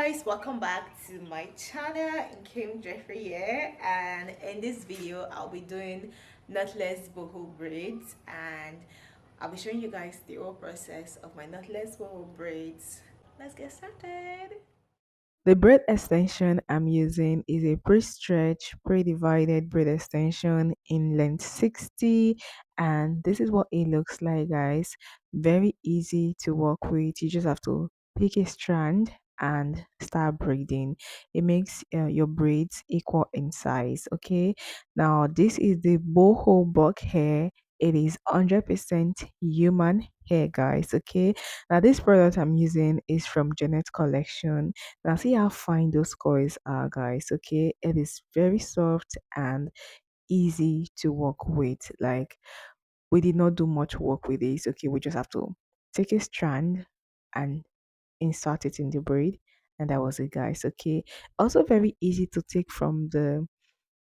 guys, welcome back to my channel. Kim Jeffrey here, and in this video I'll be doing knotless boho braids, and I'll be showing you guys the whole process of my knotless boho braids. Let's get started. The braid extension I'm using is a pre-stretch, pre-divided braid extension in length 60, and this is what it looks like, guys. Very easy to work with. You just have to pick a strand and start braiding. It makes your braids equal in size. Okay, now this is the boho buck hair. It is 100% human hair, guys. Okay, now this product I'm using is from Janet Collection. Now see how fine those coils are, guys. Okay, it is very soft and easy to work with. Like, we did not do much work with this. Okay, we just have to take a strand and insert it in the braid, and that was it, guys. Okay, also very easy to take from the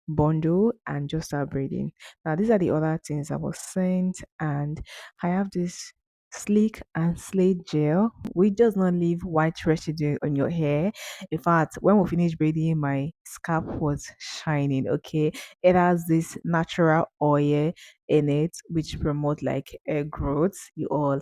bundle and just start braiding. Now these are the other things I was sent, and I have this sleek and slate gel. We does not leave white residue on your hair. In fact, when we finished braiding, my scalp was shining. Okay, it has this natural oil in it which promote like hair growth. You all,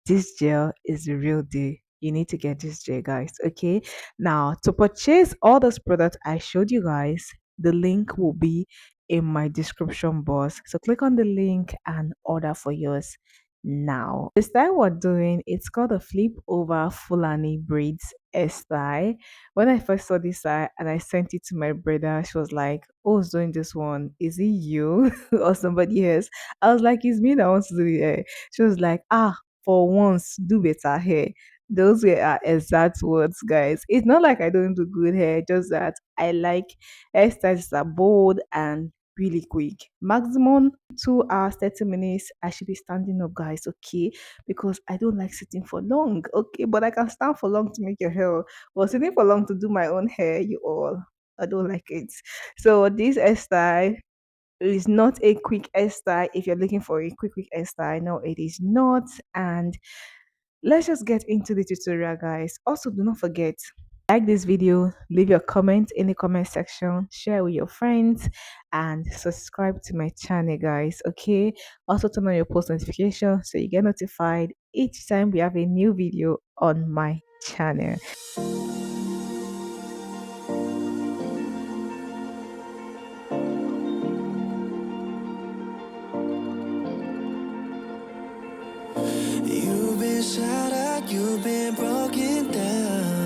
this gel is the real deal. You need to get this gel, guys. Okay. Now, to purchase all those products I showed you guys, the link will be in my description box. So click on the link and order for yours now. The style we're doing, it's called a flip over Fulani braids hairstyle. When I first saw this style and I sent it to my brother, she was like, "Oh, who's doing this one? Is it you or somebody else?" I was like, "It's me that wants to do it." She was like, "Ah, for once, do better hair." Those were our exact words, guys. It's not like I don't do good hair, just that I like hairstyles that are bold and really quick. Maximum 2 hours, 30 minutes. I should be standing up, guys, okay? Because I don't like sitting for long, okay? But I can stand for long to make your hair. But sitting for long to do my own hair, you all, I don't like it. So this hairstyle is not a quick hairstyle. If you're looking for a quick hairstyle, no, it is not. And let's just get into the tutorial, guys. Also, do not forget, like this video, leave your comment in the comment section, share with your friends, and subscribe to my channel, guys. Okay, also turn on your post notification so you get notified each time we have a new video on my channel. You've been shattered, you've been broken down.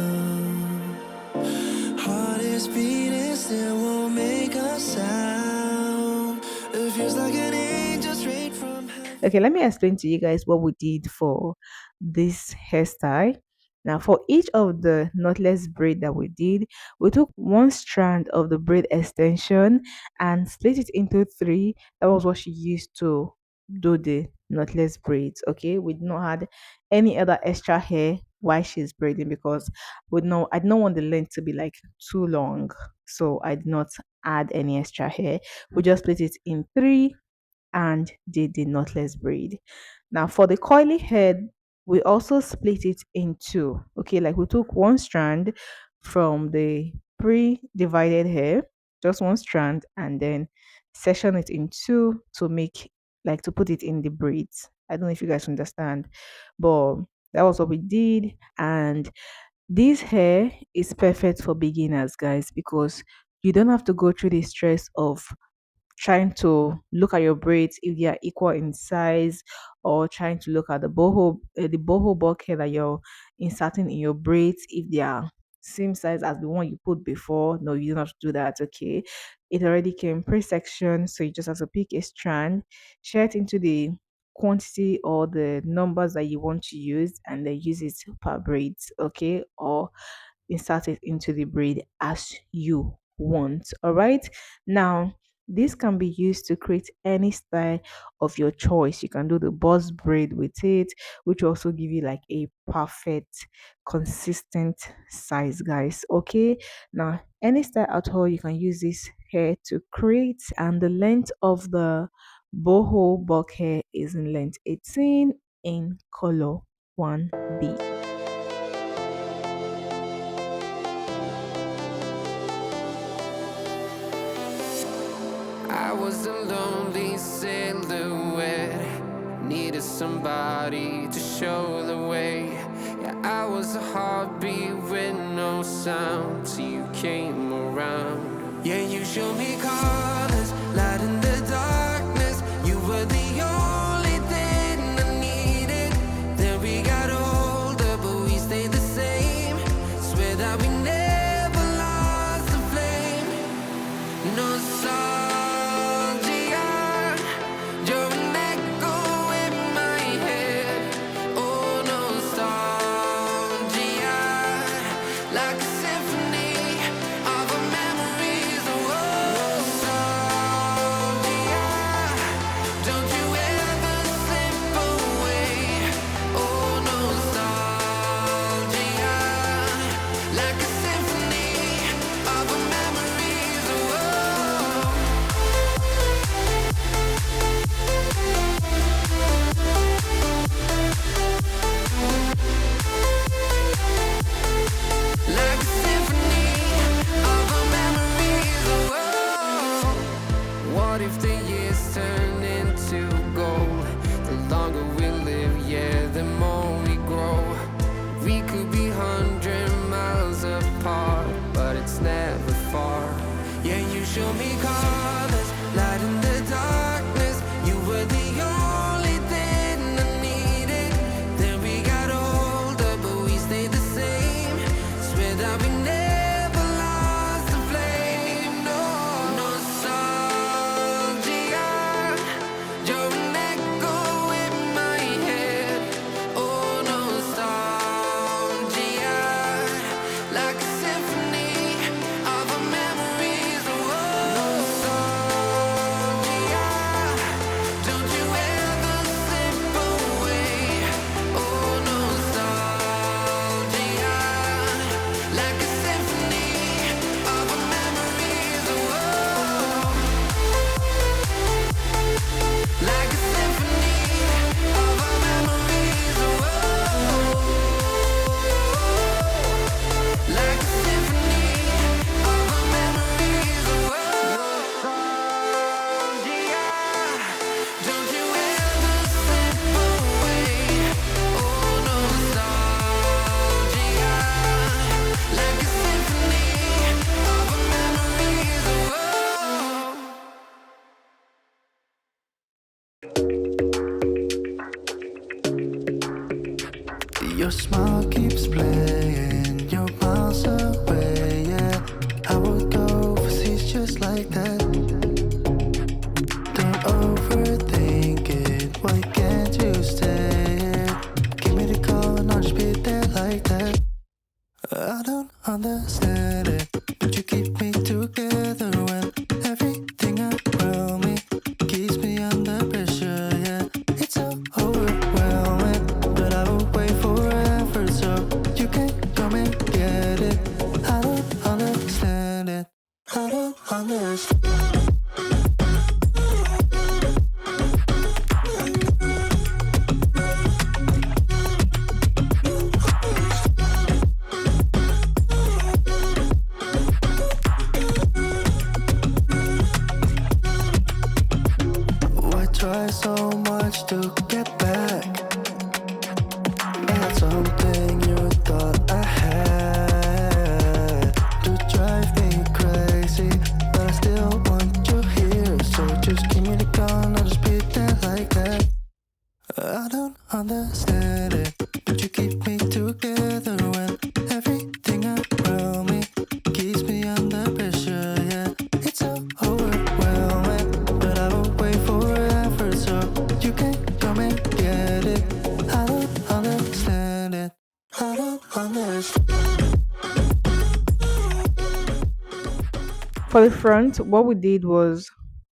Heart is beating, still won't make a sound. It feels like an angel straight from heaven. Okay, let me explain to you guys what we did for this hairstyle. Now, for each of the knotless braid that we did, we took one strand of the braid extension and split it into three. That was what she used to do the knotless braids. Okay, we did not add any other extra hair while she's braiding, because we know I don't want the length to be like too long, so I did not add any extra hair. We just split it in three and did the knotless braid. Now for the coily head, we also split it in two. Okay, like we took one strand from the pre-divided hair, just one strand, and then section it in two to make, like, to put it in the braids. I don't know if you guys understand, but that was what we did. And this hair is perfect for beginners, guys, because you don't have to go through the stress of trying to look at your braids if they are equal in size, or trying to look at the boho bulk hair that you're inserting in your braids if they are same size as the one you put before. No, you don't have to do that. Okay, it already came pre-section, so you just have to pick a strand, share it into the quantity or the numbers that you want to use, and then use it per braids. Okay, or insert it into the braid as you want. All right, now this can be used to create any style of your choice. You can do the boss braid with it, which will also give you like a perfect consistent size, guys. Okay, now any style at all you can use this hair to create. And the length of the boho bulk hair is in length 18 in color 1B. was a lonely silhouette. Needed somebody to show the way. Yeah, I was a heartbeat with no sound till you came around. Yeah, you showed me colors, light in the darkness. You were the only thing I needed. Then we got older, but we stayed the same. Swear that we never lost the flame. Nostalgia, you're an echo in my head. Oh, nostalgia, like a symphony of our memories. Oh, nostalgia, don't you ever slip away. Oh, nostalgia, like a symphony of our memories. Oh, like a symphony of our memories. Oh, what if the years turn into gold? The longer we live, yeah, the more we grow. We could be 100 miles apart, but it's never far. Yeah, you show me colors, light in the darkness. You were the only thing I needed. Then we got older, but we stayed the same. Swear that we never lost the flame. No, nostalgia, you're an echo in my head. Oh, nostalgia, like a symphony of our memories. Oh, nostalgia, don't you ever slip away. Oh, nostalgia, like a symphony of our memories. Oh, like a symphony of our memories. Oh, like a symphony of our memories. Oh, nostalgia, don't you ever slip away. Oh, nostalgia, like a symphony of our memories. Oh, your smile keeps playing, you're miles away, yeah. I would go overseas just like that. Don't overthink it, why can't you stay here? Give me the call and I'll just be there like that. I don't understand it, but you keep me together when everything around me keeps me under pressure, yeah. It's so overwhelming, but I will wait forever so you can come and get it. I don't understand it, I don't understand. Why try so much to get back? That's something you thought I had to drive me crazy, but I still want you here. So just give me the call and I'll just be there like that. I don't understand it, but you keep me together when everything around me keeps me under pressure, yeah. It's so overwhelming, but I will wait forever so you can come and get it. I don't understand it, I don't understand. For the front, what we did was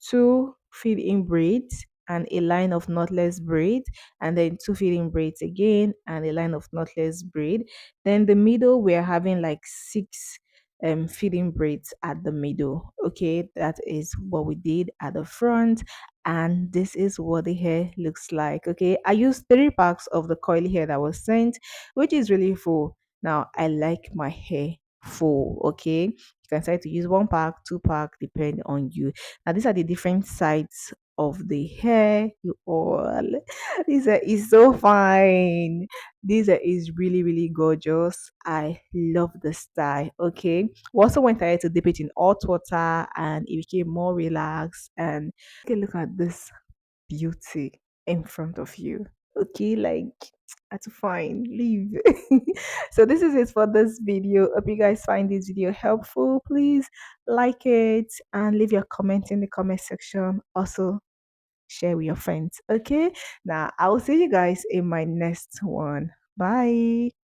two feed-in braids and a line of knotless braid, and then two feed-in braids again and a line of knotless braid. Then the middle, we're having like six feed-in braids at the middle. Okay, that is what we did at the front, and this is what the hair looks like. Okay, I used 3 packs of the coily hair that was sent, which is really full. Now I like my hair full. Okay, You can decide to use 1 pack, 2 pack, depending on you. Now these are the different sides of the hair. You all, this hair is so fine. This hair is really, really gorgeous. I love the style. Okay. We also went ahead to dip it in hot water and it became more relaxed. And take a look at this beauty in front of you. Okay, like that's fine. Leave. So this is it for this video. Hope you guys find this video helpful. Please like it and leave your comment in the comment section. Also share with your friends. Okay. Now I will see you guys in my next one. Bye.